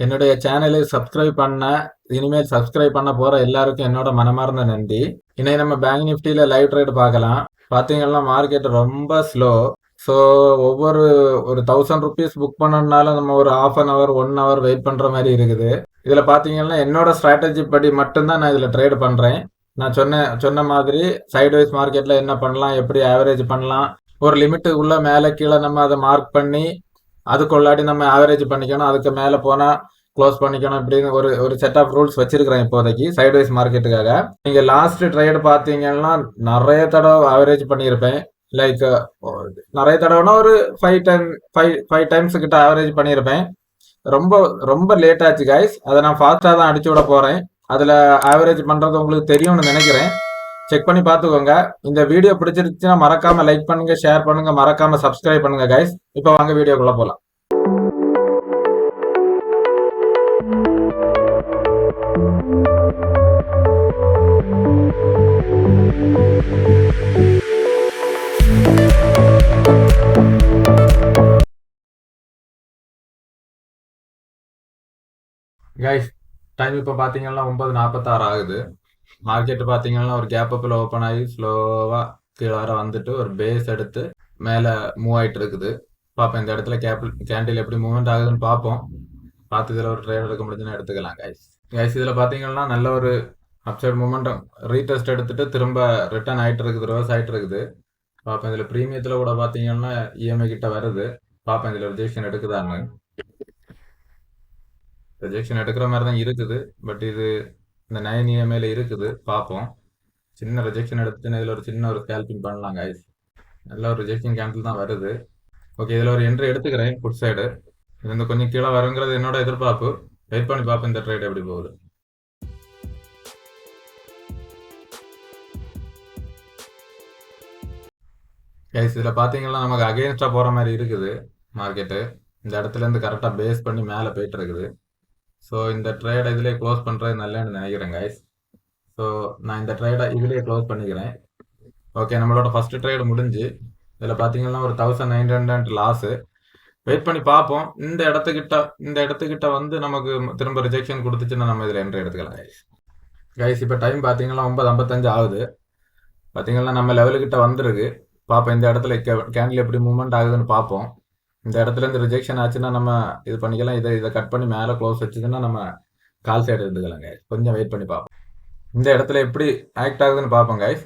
என்னுடைய சேனலை சப்ஸ்கிரைப் பண்ண இனிமேல் சப்ஸ்கிரைப் பண்ண போற எல்லாருக்கும் என்னோட மனமார்ந்த நன்றி. இன்னைக்கு நம்ம பேங்க் நிஃப்டியில லைவ் ட்ரேட் பார்க்கலாம். பாத்தீங்கன்னா மார்க்கெட் ரொம்ப ஸ்லோ. ஸோ ஒவ்வொரு ஒரு 1000 ருபீஸ் புக் பண்ணனாலும் நம்ம ஒரு half an hour 1 hour wait பண்ற மாதிரி இருக்குது. இதுல பாத்தீங்கன்னா என்னோட ஸ்ட்ராட்டஜி படி மட்டும்தான் நான் இதுல ட்ரேட் பண்றேன். நான் சொன்ன மாதிரி சைட்வைஸ் மார்க்கெட்ல என்ன பண்ணலாம், எப்படி ஆவரேஜ் பண்ணலாம், ஒரு லிமிட் உள்ள மேலே கீழே நம்ம அதை மார்க் பண்ணி அதுக்குள்ளாடி நம்ம ஆவரேஜ் பண்ணிக்கணும், அதுக்கு மேலே போனால் க்ளோஸ் பண்ணிக்கணும், இப்படின்னு ஒரு ஒரு செட் ஆஃப் ரூல்ஸ் வச்சிருக்கிறேன் இப்போதைக்கு சைட்வைஸ் மார்க்கெட்டுக்காக. நீங்கள் லாஸ்ட் ட்ரேட் பார்த்தீங்கன்னா நிறைய தடவை ஆவரேஜ் பண்ணியிருப்பேன். லைக் நிறைய தடவைனா ஒரு 5 டைம்ஸ் கிட்ட ஆவரேஜ் பண்ணியிருப்பேன். ரொம்ப ரொம்ப லேட் ஆச்சு கைஸ். அதை நான் ஃபாஸ்ட்டாக தான் அடிச்சு விட போகிறேன். அதில் ஆவரேஜ் பண்ணுறது உங்களுக்கு தெரியும்னு நினைக்கிறேன். செக் பண்ணி பார்த்துக்கோங்க. இந்த வீடியோ பிடிச்சிருச்சுன்னா மறக்காம லைக் பண்ணுங்க, ஷேர் பண்ணுங்க, மறக்காம சப்ஸ்கிரைப் பண்ணுங்க கைஸ். இப்போ வாங்க வீடியோக்குள்ள போலாம். கைஸ் டைம் இப்போ பார்த்தீங்கன்னா 9:46 ஆகுது. மார்க்கெட் பார்த்தீங்கன்னா ஒரு கேப் அப்பில் ஓப்பன் ஆகி ஸ்லோவாக கீழே வர வந்துட்டு ஒரு பேஸ் எடுத்து மேலே மூவ் ஆகிட்டு இருக்குது. பார்ப்போம் இந்த இடத்துல கேண்டில் எப்படி மூவ்மெண்ட் ஆகுதுன்னு பார்ப்போம். பார்த்து இதில் ஒரு ட்ரேட் எடுக்க முடிஞ்சுன்னா எடுத்துக்கலாம் கைஸ். இதில் பார்த்தீங்கன்னா நல்ல ஒரு அப்சைட் மூமெண்டம் ரீடெஸ்ட் எடுத்துட்டு திரும்ப ரிட்டர்ன் ஆகிட்டு இருக்குது, ரிவர்ஸ் ஆகிட்டு இருக்குது. பார்ப்போம் இதில் ப்ரீமியத்தில் கூட பார்த்தீங்கன்னா இஎம்ஐ கிட்ட வருது. பார்ப்போம் இதில் ரிஜெக்ஷன் எடுக்குதான்னு. ரிஜெக்ஷன் எடுக்கிற மாதிரி தான் இருக்குது. பட் இது இந்த 9 இஎம்ஐல இருக்குது, பார்ப்போம். சின்ன ரிஜெக்ஷன் எடுத்துன்னு இதில் ஒரு சின்ன ஒரு ஸ்கேல்பிங் பண்ணலாம் கைஸ். நல்ல ஒரு ரிஜெக்ஷன் கேண்டில் தான் வருது. ஓகே, இதில் ஒரு என்ட்ரி எடுத்துக்கிறேன் ஃபுட் சைடு. இது வந்து கொஞ்சம் கீழே வருங்கிறது என்னோட எதிர்பார்ப்பு. வெயிட் பண்ணி பார்ப்போம் இந்த ட்ரேட் எப்படி போகுது. கைஸ் இதில் பார்த்தீங்கன்னா நமக்கு அகெயின்ஸ்டாக போகிற மாதிரி இருக்குது மார்க்கெட்டு. இந்த இடத்துலேருந்து கரெக்டாக பேஸ் பண்ணி மேலே போயிட்டு இருக்குது. ஸோ இந்த ட்ரேடை இதிலே க்ளோஸ் பண்ணுறது நல்லேன்னு நினைக்கிறேன் கைஸ். ஸோ நான் இந்த ட்ரேடை இதிலே க்ளோஸ் பண்ணிக்கிறேன். ஓகே, நம்மளோட ஃபர்ஸ்ட் ட்ரேடு முடிஞ்சு. இதில் பார்த்தீங்கன்னா ஒரு 1900 லாஸு. வெயிட் பண்ணி பார்ப்போம். இந்த இடத்துக்கிட்ட வந்து நமக்கு திரும்ப ரிஜெக்ஷன் கொடுத்துச்சுன்னா நம்ம இதில் என்ட்ரி எடுத்துக்கலாம் கைஸ். கைஸ் இப்போ டைம் பார்த்தீங்கன்னா 9:55 ஆகுது. பார்த்தீங்கன்னா நம்ம லெவலுக்கிட்ட வந்துருக்கு. பார்ப்போம் இந்த இடத்துல கேண்டில் எப்படி மூவ்மெண்ட் ஆகுதுன்னு பார்ப்போம். இந்த இடத்துலேருந்து ரிஜெக்ஷன் ஆச்சுன்னா நம்ம இது பண்ணிக்கலாம். இதை கட் பண்ணி மேலே க்ளோஸ் வச்சுதுன்னா நம்ம கால் சைடு எடுத்துக்கலாம் கைஸ். கொஞ்சம் வெயிட் பண்ணி பார்ப்போம். இந்த இடத்துல எப்படி ஆக்ட் ஆகுதுன்னு பார்ப்போம் கைஸ்.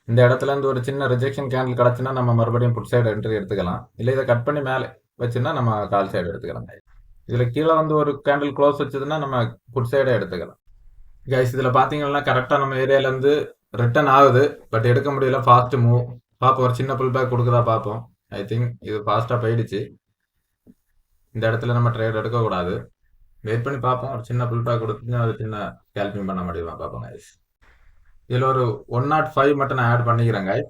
இந்த இடத்துலேருந்து ஒரு சின்ன ரிஜெக்ஷன் கேண்டில் கிடச்சுன்னா நம்ம மறுபடியும் புட் சைடு என்ட்ரி எடுத்துக்கலாம். இல்லை இதை கட் பண்ணி மேலே வச்சுன்னா நம்ம கால் சைடு எடுத்துக்கலாம் கைஸ். இதில் கீழே வந்து ஒரு கேண்டில் க்ளோஸ் வச்சதுன்னா நம்ம புட் சைடே எடுத்துக்கலாம் கைஸ். இதில் பார்த்தீங்கன்னா கரெக்டாக நம்ம ஏரியாலேருந்து ரிட்டர்ன் ஆகுது. பட் எடுக்க முடியல, ஃபாஸ்ட் மூவ். பார்ப்போம் ஒரு சின்ன புல் பேக் கொடுக்குதா பார்ப்போம். ஐ திங்க் இது ஃபாஸ்ட்டாக போயிடுச்சு. இந்த இடத்துல நம்ம ட்ரேட் எடுக்கக்கூடாது. வெயிட் பண்ணி பார்ப்போம். ஒரு சின்ன புல் பேக் கொடுத்து ஒரு சின்ன ஸ்கேல்பிங் பண்ண முடியுமா பார்ப்போம் கைஸ். இதில் ஒரு 105 மட்டும் நான் ஆட் பண்ணிக்கிறேன் கைஸ்.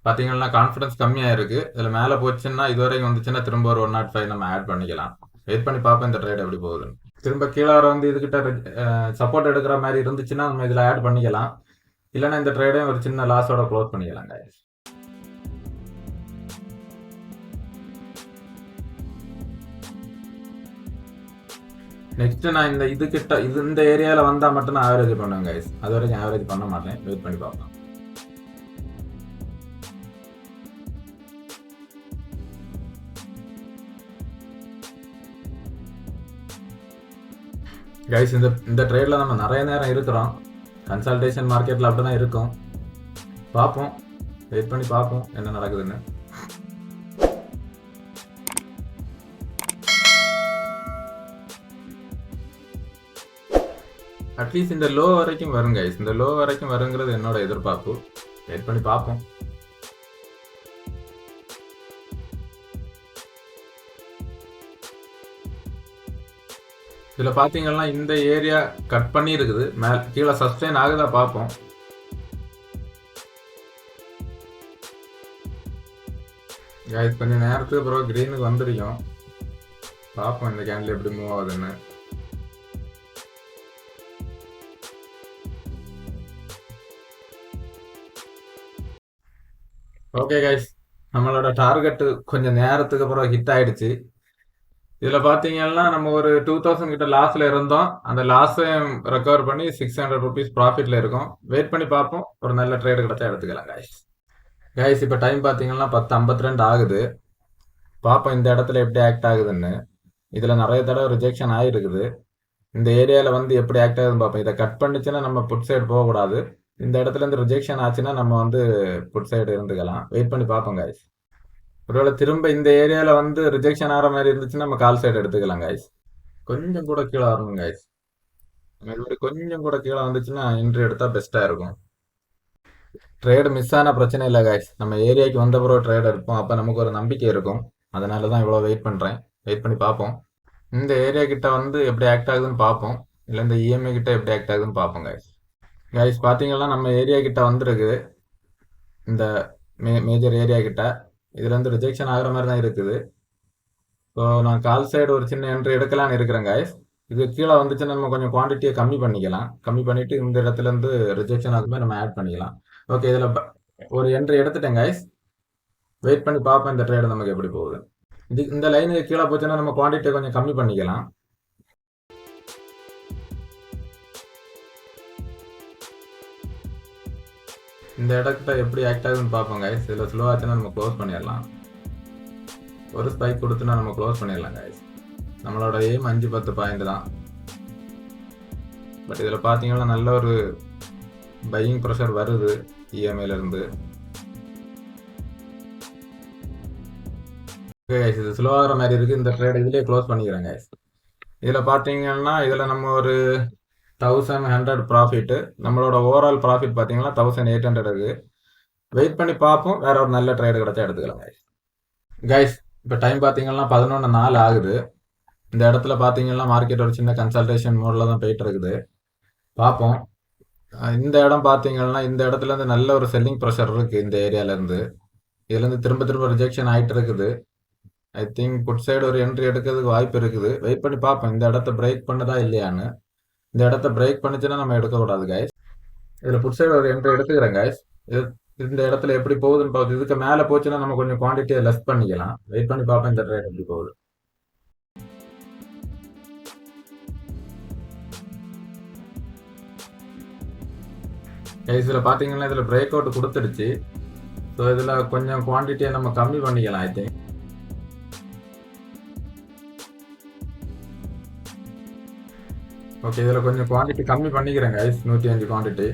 பார்த்தீங்கன்னா கான்ஃபிடன்ஸ் கம்மியாக இருக்குது. இதில் மேலே போச்சுன்னா இதுவரைக்கும் வந்துச்சுன்னா திரும்ப ஒரு 105 நம்ம ஆட் பண்ணிக்கலாம். வெயிட் பண்ணி பார்ப்போம் இந்த ட்ரேட் எப்படி போகுதுன்னு. திரும்ப கீழே வர வந்து இதுக்கிட்ட சப்போர்ட் எடுக்கிற மாதிரி இருந்துச்சுன்னா நம்ம இதில் ஆட் பண்ணிக்கலாம். இல்லைன்னா இந்த ட்ரேடையும் ஒரு சின்ன லாஸோட க்ளோஸ் பண்ணிக்கலாம் கைஸ். நெக்ஸ்ட் நான் இந்த ஏரியாவில் வந்தால் மட்டும் நான் ஆவரேஜ் பண்ணுவேன் கைஸ். அது வரைக்கும் ஆவரேஜ் பண்ண மாட்டேன். வெயிட் பண்ணி பார்ப்போம். கைஸ் இந்த ட்ரேடில் நம்ம நிறைய நேரம் இருக்கிறோம். கன்சல்டேஷன் மார்க்கெட்டில் அப்படி தான் இருக்கும். பார்ப்போம், வெயிட் பண்ணி பார்ப்போம் என்ன நடக்குதுன்னு. அட்லீஸ்ட் இந்த லோ வரைக்கும் வரும் கைஸ். இந்த லோ வரைக்கும் வருங்கிறது என்னோட எதிர்பார்ப்பு. வெயிட் பண்ணி பார்ப்போம். இதில் பார்த்தீங்கன்னா இந்த ஏரியா கட் பண்ணி இருக்குது. கீழே சஸ்டெயின் ஆகுதா பார்ப்போம். கைஸ் கொஞ்சம் நேரத்துக்கு அப்புறம் கிரீனுக்கு வந்துருக்கும். பார்ப்போம் இந்த கேண்டில் எப்படி மூவ் ஆகுதுன்னு. ஓகே கைஸ், நம்மளோட டார்கெட்டு கொஞ்சம் நேரத்துக்கு அப்புறம் ஹிட் ஆயிடுச்சு. இதுல பாத்தீங்கன்னா நம்ம ஒரு 2000 கிட்ட லாஸ்ல இருந்தோம். அந்த லாஸையும் ரெக்கவர் பண்ணி 600 ரூபீஸ் ப்ராஃபிட்ல இருக்கோம். வெயிட் பண்ணி பார்ப்போம். ஒரு நல்ல ட்ரேடு கிடைச்சா எடுத்துக்கலாம் கைஸ். கைஸ் இப்ப டைம் பாத்தீங்கன்னா 10:52 ஆகுது. பார்ப்போம் இந்த இடத்துல எப்படி ஆக்ட் ஆகுதுன்னு. இதுல நிறைய தடவை ரிஜெக்ஷன் ஆயிருக்குது. இந்த ஏரியால வந்து எப்படி ஆக்ட் ஆகுதுன்னு பார்ப்போம். இதை கட் பண்ணிச்சுன்னா நம்ம புட் சைடு போகக்கூடாது. இந்த இடத்துல இருந்து ரிஜெக்ஷன் ஆச்சுன்னா நம்ம வந்து புட் சைடு இருந்துக்கலாம். வெயிட் பண்ணி பார்ப்போம் கைஸ். ஒருவேளை திரும்ப இந்த ஏரியால வந்து ரிஜெக்ஷன் ஆகிற மாதிரி இருந்துச்சுன்னா நம்ம கால் சைடு எடுத்துக்கலாம் கைஸ். கொஞ்சம் கூட கீழே வரணும் கைஸ். மறுபடியும் கொஞ்சம் கூட கீழே வந்துச்சுன்னா என்ட்ரி எடுத்தா பெஸ்டா இருக்கும். ட்ரேடு மிஸ் ஆன பிரச்சனை இல்லை கைஸ். நம்ம ஏரியாவுக்கு வந்த பிறகு ட்ரேட் எடுப்போம். அப்போ நமக்கு ஒரு நம்பிக்கை இருக்கும். அதனால தான் இவ்வளோ வெயிட் பண்ணுறேன். வெயிட் பண்ணி பார்ப்போம். இந்த ஏரியா கிட்ட வந்து எப்படி ஆக்ட் ஆகுதுன்னு பார்ப்போம். இல்லை இந்த இஎம்ஐ கிட்ட எப்படி ஆக்ட் ஆகுதுன்னு பார்ப்போம் கைஸ். கைஸ் பார்த்தீங்கன்னா நம்ம ஏரியா கிட்ட வந்துருக்கு. இந்த மேஜர் ஏரியா கிட்ட இதுல இருந்து ரிஜெக்ஷன் ஆகிற மாதிரி தான் இருக்குது. ஸோ நான் கால் சைடு ஒரு சின்ன என்ட்ரி எடுக்கலான்னு இருக்கிறேன் கைஸ். இது கீழே வந்துச்சுன்னா நம்ம கொஞ்சம் குவான்டிட்டியை கம்மி பண்ணிக்கலாம். கம்மி பண்ணிட்டு இந்த இடத்துல இருந்து ரிஜெக்ஷன் ஆகுமே நம்ம ஆட் பண்ணிக்கலாம். ஓகே, இதுல ஒரு என்ட்ரி எடுத்துட்டேன் கைஸ். வெயிட் பண்ணி பார்ப்போம் இந்த ட்ரேடு நமக்கு எப்படி போகுது. இந்த லைனுக்கு கீழே போச்சுன்னா நம்ம குவான்டிட்டியை கொஞ்சம் கம்மி பண்ணிக்கலாம். இந்த இடத்துல எப்படி ஆக்ட் ஆகுதுன்னு பார்ப்போம் கைஸ். இதில் ஸ்லோ ஆச்சுன்னா நம்ம க்ளோஸ் பண்ணிடலாம். ஒரு ஸ்பைக் கொடுத்துனா நம்ம க்ளோஸ் பண்ணிடலாம் கைஸ். நம்மளோட எய்ம் 5-10 பாயிண்ட் தான். பட் இதில் பார்த்தீங்கன்னா நல்ல ஒரு பையிங் ப்ரெஷர் வருது இஎம்ஐல இருந்து. கைஸ் இது ஸ்லோ ஆகிற மாதிரி இருக்கு. இந்த ட்ரேட் இதுலேயே க்ளோஸ் பண்ணிக்கிறேன் கைஸ். இதில் பார்த்தீங்கன்னா இதில் நம்ம ஒரு 1100 ப்ராஃபிட்டு. நம்மளோட ஓவரால் ப்ராஃபிட் பார்த்தீங்கன்னா 1800 இருக்கு. வெயிட் பண்ணி பார்ப்போம். வேற ஒரு நல்ல ட்ரேடு கிடைச்சா எடுத்துக்கலாம் கைஸ். கைஸ் இப்போ டைம் பார்த்தீங்கன்னா 11:04 ஆகுது. இந்த இடத்துல பார்த்தீங்கன்னா மார்க்கெட் ஒரு சின்ன கன்சல்டேஷன் மோடில் தான் போயிட்டு இருக்குது. பார்ப்போம். இந்த இடம் பார்த்தீங்கன்னா இந்த இடத்துல இருந்து நல்ல ஒரு செல்லிங் ப்ரெஷர் இருக்குது. இந்த ஏரியாலேருந்து இதுலேருந்து திரும்ப திரும்ப ரிஜெக்ஷன் ஆகிட்டு இருக்குது. ஐ திங்க் புட் சைடு ஒரு என்ட்ரி எடுக்கிறதுக்கு வாய்ப்பு இருக்குது. வெயிட் பண்ணி பார்ப்போம் இந்த இடத்த பிரேக் பண்ணதா இல்லையான்னு. இந்த இடத்த பிரேக் பண்ணிச்சுன்னா நம்ம எடுக்கக்கூடாது கைஸ். இதில் புட் சைடு ஒரு என்ட்ரி எடுத்துக்கிறேன் கைஸ். இந்த இடத்துல எப்படி போகுதுன்னு பார்த்து இதுக்கு மேலே போச்சுன்னா நம்ம கொஞ்சம் குவான்டிட்டியை லெஸ் பண்ணிக்கலாம். வெயிட் பண்ணி பார்ப்போம் இந்த ட்ரேட் எப்படி போகுது. இதில் பார்த்தீங்கன்னா இதில் பிரேக் அவுட் கொடுத்துடுச்சு. ஸோ இதில் கொஞ்சம் குவான்டிட்டியை நம்ம கம்மி பண்ணிக்கலாம். ஐ திங்க் ஓகே, இதில் கொஞ்சம் குவான்டிட்டி கம்மி பண்ணிக்கிறேன் கைஸ். 105 குவான்டிட்டி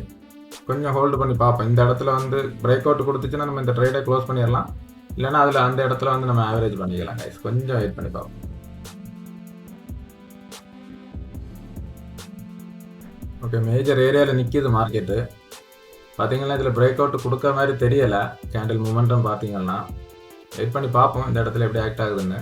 கொஞ்சம் ஹோல்டு பண்ணி பார்ப்போம். இந்த இடத்துல வந்து பிரேக் அவுட் கொடுத்துச்சுன்னா நம்ம இந்த ட்ரேடை க்ளோஸ் பண்ணிடலாம். இல்லைன்னா அதில் அந்த இடத்துல வந்து நம்ம ஆவரேஜ் பண்ணிக்கலாம் கைஸ். கொஞ்சம் வெயிட் பண்ணி பார்ப்போம். ஓகே, மேஜர் ஏரியாவில் நிற்கிது மார்க்கெட்டு. பார்த்தீங்கன்னா இதில் பிரேக் அவுட் கொடுக்க மாதிரி தெரியலை. கேண்டில் மூமெண்ட்டும் பார்த்தீங்கன்னா வெயிட் பண்ணி பார்ப்போம் இந்த இடத்துல எப்படி ஆக்ட் ஆகுதுன்னு.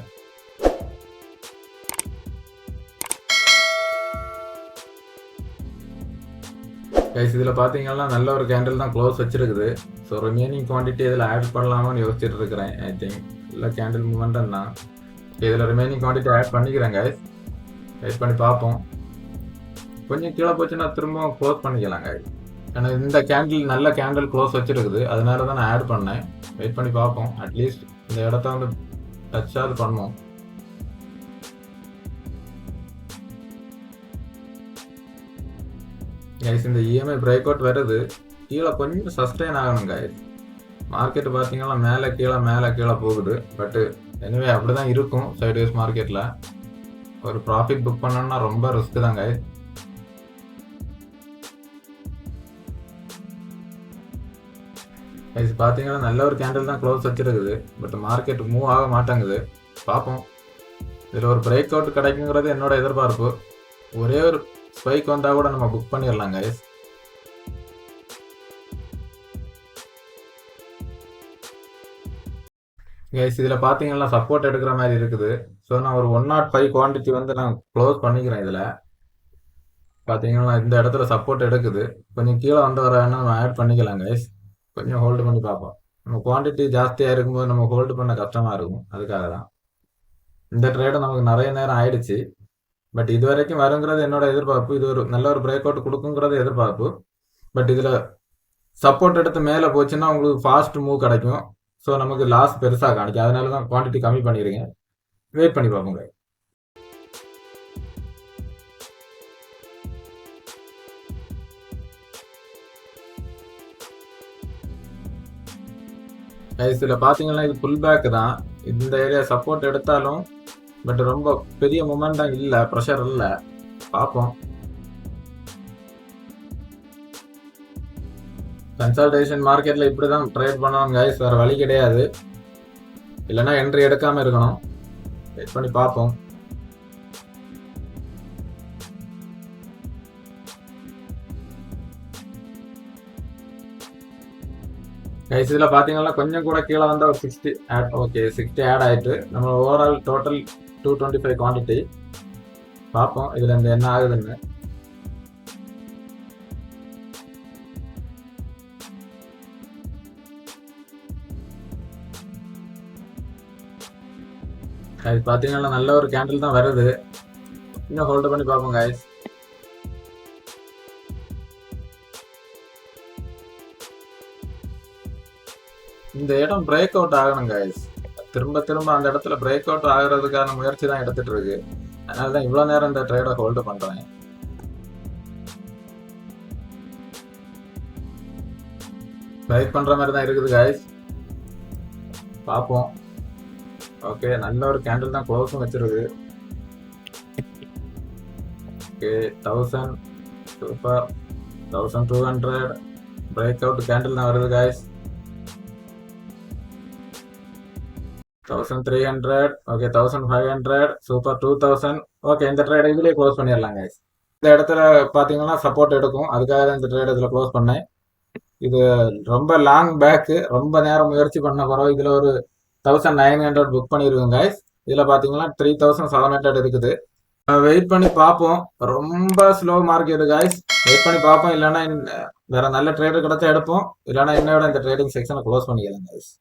கைஸ் இதில் பார்த்தீங்கன்னா நல்ல ஒரு கேண்டில் தான் க்ளோஸ் வச்சிருக்குது. ஸோ ரிமைனிங் குவான்டிட்டி இதில் ஆட் பண்ணலாமான்னு யோசிச்சுட்டு இருக்கிறேன். ஐ திங்க் இல்லை கேண்டில் மூமெண்ட்டும் தான். இதில் ரிமைனிங் குவான்டிட்டி ஆட் பண்ணிக்கிறேன் கைஸ். வெயிட் பண்ணி பார்ப்போம். கொஞ்சம் கீழே போச்சுன்னா திரும்ப க்ளோஸ் பண்ணிக்கலாம் கைஸ். ஏன்னா இந்த கேண்டில் நல்ல கேண்டில் க்ளோஸ் வச்சிருக்குது. அதனால தான் நான் ஆட் பண்ணேன். வெயிட் பண்ணி பார்ப்போம். அட்லீஸ்ட் இந்த இடத்த வந்து டச்சாவது பண்ணுவோம். கைஸ் இந்த இஎம்ஐ பிரேக் அவுட் வருது. கீழே கொஞ்சம் சஸ்டெயின் ஆகணும் கைஸ். மார்க்கெட் பார்த்தீங்கன்னா மேலே கீழே போகுது. பட்டு எனிவே அப்படி தான் இருக்கும் சைட்வேஸ் மார்க்கெட்டில். ஒரு ப்ராஃபிட் புக் பண்ணோம்னா ரொம்ப ரிஸ்க் தான் கைஸ். கைஸ் பார்த்தீங்கன்னா நல்ல ஒரு கேண்டில் தான் க்ளோஸ் வச்சிருக்குது. பட் மார்க்கெட் மூவ் ஆக மாட்டேங்குது. பார்ப்போம். இதில் ஒரு பிரேக் அவுட் கிடைக்குங்கிறது என்னோட எதிர்பார்ப்பு. ஒரே ஒரு ஸ்பைக் வந்தால் கூட நம்ம புக் பண்ணிடலாம் கைஸ். கைஸ் இதில் பார்த்தீங்கன்னா சப்போர்ட் எடுக்கிற மாதிரி இருக்குது. ஸோ நான் ஒரு 105 குவான்டிட்டி வந்து நான் க்ளோஸ் பண்ணிக்கிறேன். இதில் பார்த்தீங்கன்னா இந்த இடத்துல சப்போர்ட் எடுக்குது. கொஞ்சம் கீழே வந்து வர வேணா நம்ம ஆட் பண்ணிக்கலாம் கைஸ். கொஞ்சம் ஹோல்டு பண்ணி பார்ப்போம். நம்ம குவான்டிட்டி ஜாஸ்தியாக இருக்கும்போது நம்ம ஹோல்டு பண்ண கஷ்டமாக இருக்கும். அதுக்காக தான் இந்த ட்ரேடு நமக்கு நிறைய நேரம் ஆயிடுச்சு. பட் இது வரைக்கும் வருங்கிறது என்னோட எதிர்பார்ப்பு. இது ஒரு நல்ல ஒரு பிரேக் அவுட் கொடுக்குங்கிறது எதிர்பார்ப்பு. பட் இதில் சப்போர்ட் எடுத்து மேலே போச்சுன்னா உங்களுக்கு ஃபாஸ்ட் மூவ் கிடைக்கும். ஸோ நமக்கு லாஸ் பெருசாக காணிக்கும். அதனால தான் குவான்டிட்டி கம்மி பண்ணிடுங்க. வெயிட் பண்ணி பார்ப்போங்க. இதில் பார்த்தீங்கன்னா இது புல் பேக் தான். இந்த ஏரியா சப்போர்ட் எடுத்தாலும் பட் ரொம்ப பெரிய மூமெண்ட்டாக இல்லை, ப்ரெஷர் இல்லை. பார்ப்போம். கன்சல்டேஷன் மார்க்கெட்டில் இப்படி தான் ட்ரேட் பண்ணணும் கைஸ், வேறு வழி கிடையாது. இல்லைன்னா என்ட்ரி எடுக்காமல் இருக்கணும். வெயிட் பண்ணி பார்ப்போம். கைஸ் இதில் பார்த்தீங்கன்னா கொஞ்சம் கூட கீழே வந்தால் ஒரு 60 ஆட். ஓகே, 60 ஆட் ஆகிட்டு நம்ம ஓவரால் டோட்டல் 225 குவான்டிட்டி. பார்ப்போம் இதில் இந்த என்ன ஆகுதுன்னு. கைஸ் பார்த்தீங்கன்னா நல்ல ஒரு கேண்டில் தான் வருது. இன்னும் ஹோல்டு பண்ணி பார்ப்போம் கைஸ். இந்த இடம் பிரேக் அவுட் ஆகணும் கைஸ். திரும்ப திரும்ப அந்த இடத்துல பிரேக் அவுட் ஆகிறதுக்கான முயற்சி தான் எடுத்துட்டு இருக்கு. அதனால தான் இவ்வளோ நேரம் இந்த ட்ரேடை ஹோல்டு பண்ணுறேன். பிரேக் பண்ணுற மாதிரி தான் இருக்குது கைஸ். பார்ப்போம். ஓகே, நல்ல ஒரு கேண்டில் தான் க்ளோஸும் வச்சிருக்கு. Okay, 1000 super. 1200 break out candle தான் வருது கைஸ். 1300. Okay, 1500 super. 2000. ஓகே, இந்த ட்ரேட் இதுலேயே க்ளோஸ் பண்ணிடலாம் கைஸ். இந்த இடத்துல பார்த்தீங்கன்னா சப்போர்ட் எடுக்கும், அதுக்காக தான் இந்த ட்ரேட் இதில் க்ளோஸ் பண்ணேன். இது ரொம்ப லாங் பேக்கு, ரொம்ப நேரம் முயற்சி பண்ண பிறகு இதில் ஒரு 1900 புக் பண்ணியிருக்கோம் கைஸ். இதில் பார்த்தீங்கன்னா 3700 இருக்குது. வெயிட் பண்ணி பார்ப்போம். ரொம்ப ஸ்லோ மார்க்கெட் கைஸ். வெயிட் பண்ணி பார்ப்போம். இல்லைன்னா வேற நல்ல ட்ரேடர் கிடைச்சா எடுப்போம். இல்லைன்னா என்னோட இந்த ட்ரேடிங் செக்ஷனை க்ளோஸ் பண்ணிக்கலாம் கைஸ்.